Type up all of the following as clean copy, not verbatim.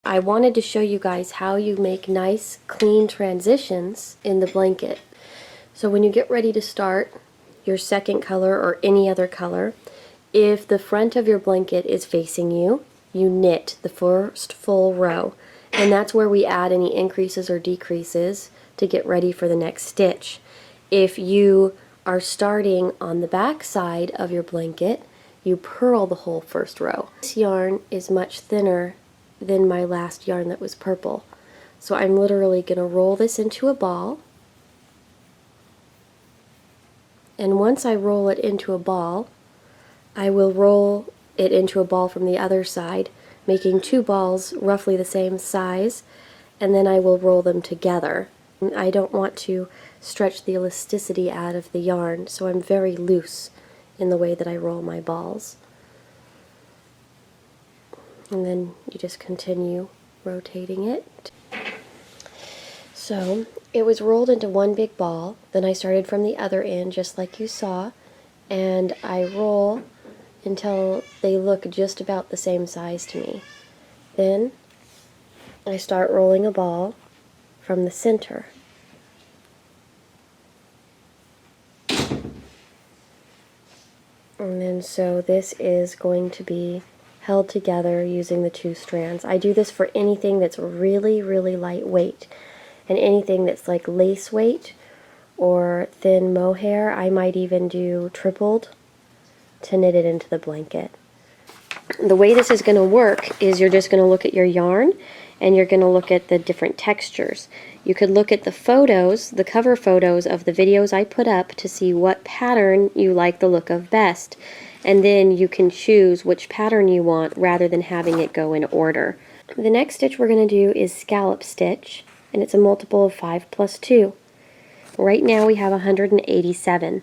I wanted to show you guys how you make nice, clean transitions in the blanket. So when you get ready to start your second color or any other color, if the front of your blanket is facing you, you knit the first full row. And that's where we add any increases or decreases to get ready for the next stitch. If you are starting on the back side of your blanket, you purl the whole first row. This yarn is much thinner than my last yarn that was purple. So I'm literally going to roll this into a ball. And once I roll it into a ball, I will roll it into a ball from the other side, making two balls roughly the same size, and then I will roll them together. I don't want to stretch the elasticity out of the yarn, so I'm very loose in the way that I roll my balls. And then you just continue rotating it. So it was rolled into one big ball, then I started from the other end just like you saw, and I roll until they look just about the same size to me. Then I start rolling a ball from the center. And then so this is going to be held together using the two strands. I do this for anything that's really, really lightweight, and anything that's like lace weight or thin mohair. I might even do tripled to knit it into the blanket. The way this is going to work is you're just going to look at your yarn and you're going to look at the different textures. You could look at the photos, the cover photos of the videos I put up to see what pattern you like the look of best. And then you can choose which pattern you want rather than having it go in order. The next stitch we're going to do is scallop stitch, and it's a multiple of 5 plus 2. Right now we have 187.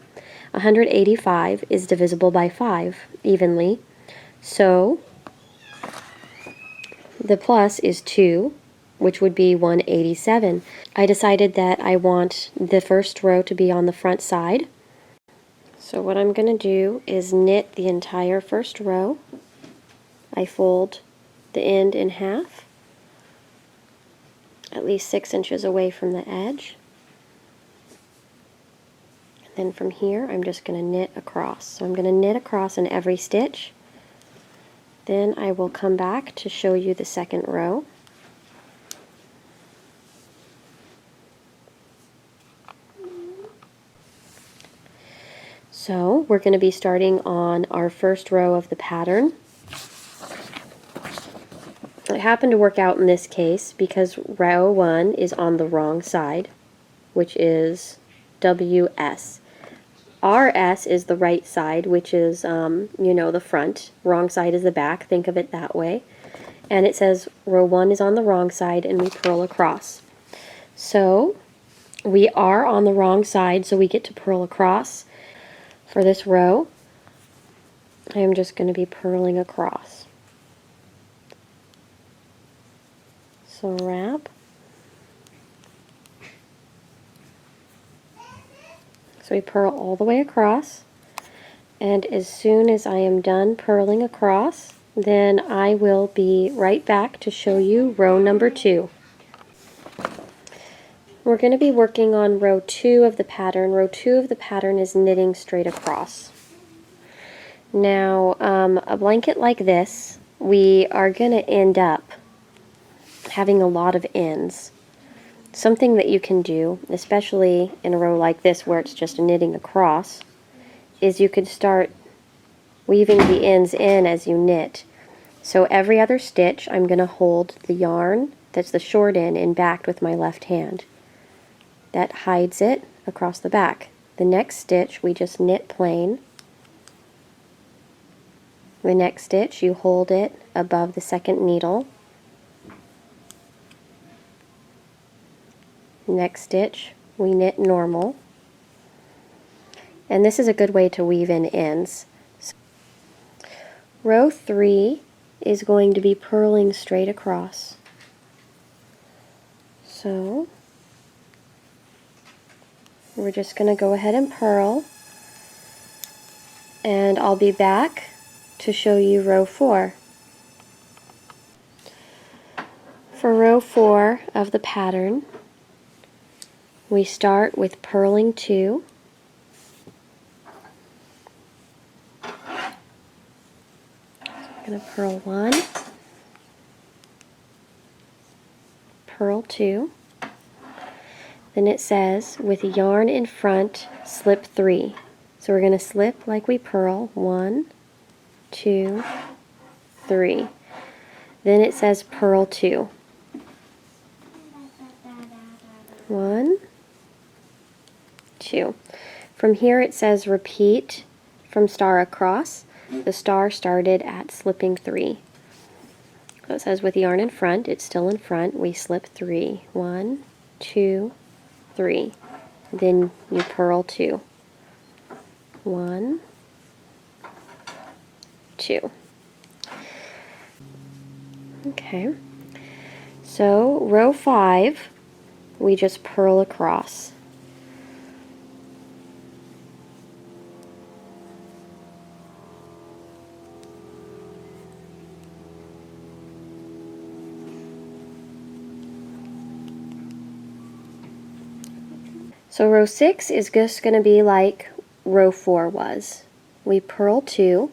185 is divisible by 5 evenly, so the plus is 2, which would be 187. I decided that I want the first row to be on the front side. So what I'm going to do is knit the entire first row. I fold the end in half, at least 6 inches away from the edge. And then from here I'm just going to knit across. So I'm going to knit across in every stitch. Then I will come back to show you the second row. So we're going to be starting on our first row of the pattern. It happened to work out in this case because row 1 is on the wrong side, which is WS. RS is the right side, which is, the front. Wrong side is the back. Think of it that way. And it says row 1 is on the wrong side, and we purl across. So we are on the wrong side, so we get to purl across. For this row, I am just going to be purling across. So wrap. So we purl all the way across, and as soon as I am done purling across, then I will be right back to show you row number 2. We're going to be working on row 2 of the pattern. Row 2 of the pattern is knitting straight across. Now, a blanket like this, we are going to end up having a lot of ends. Something that you can do, especially in a row like this where it's just knitting across, is you could start weaving the ends in as you knit. So every other stitch I'm going to hold the yarn that's the short end in back with my left hand. That hides it across the back. The next stitch we just knit plain. The next stitch you hold it above the second needle. Next stitch we knit normal. And this is a good way to weave in ends. So row 3 is going to be purling straight across. So we're just going to go ahead and purl, and I'll be back to show you row 4. For row 4 of the pattern, we start with purling 2. So I'm going to purl 1, purl 2. Then it says, with yarn in front, slip 3. So we're going to slip like we purl, 1, 2, 3. Then it says purl 2. 1, 2. From here it says repeat from star across. The star started at slipping 3. So it says with yarn in front, it's still in front, we slip 3. 1, 2, 3. Then you purl 2. 1, 2. Okay. So row 5, we just purl across. So row 6 is just going to be like row 4 was. We purl 2,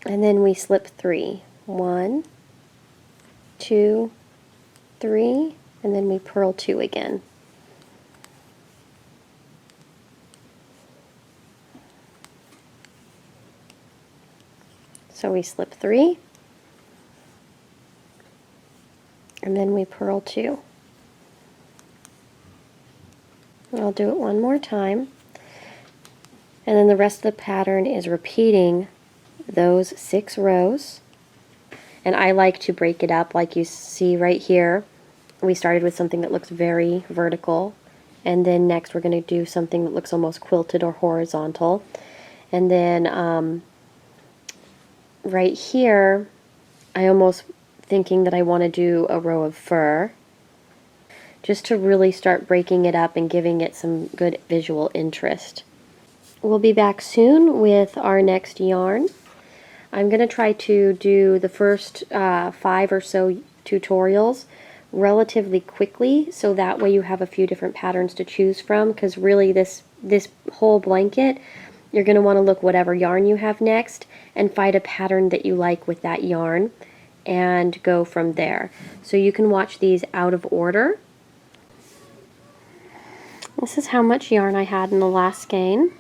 and then we slip 3. 1, 2, 3, and then we purl 2 again. So we slip 3, and then we purl 2. I'll do it one more time, and then the rest of the pattern is repeating those 6 rows. And I like to break it up like you see right here. We started with something that looks very vertical, and then next we're going to do something that looks almost quilted or horizontal. And then right here I almost thinking that I want to do a row of fur, just to really start breaking it up and giving it some good visual interest. We'll be back soon with our next yarn. I'm going to try to do the first 5 or so tutorials relatively quickly, so that way you have a few different patterns to choose from, because really this whole blanket, you're going to want to look whatever yarn you have next and find a pattern that you like with that yarn and go from there. So you can watch these out of order. This is how much yarn I had in the last skein.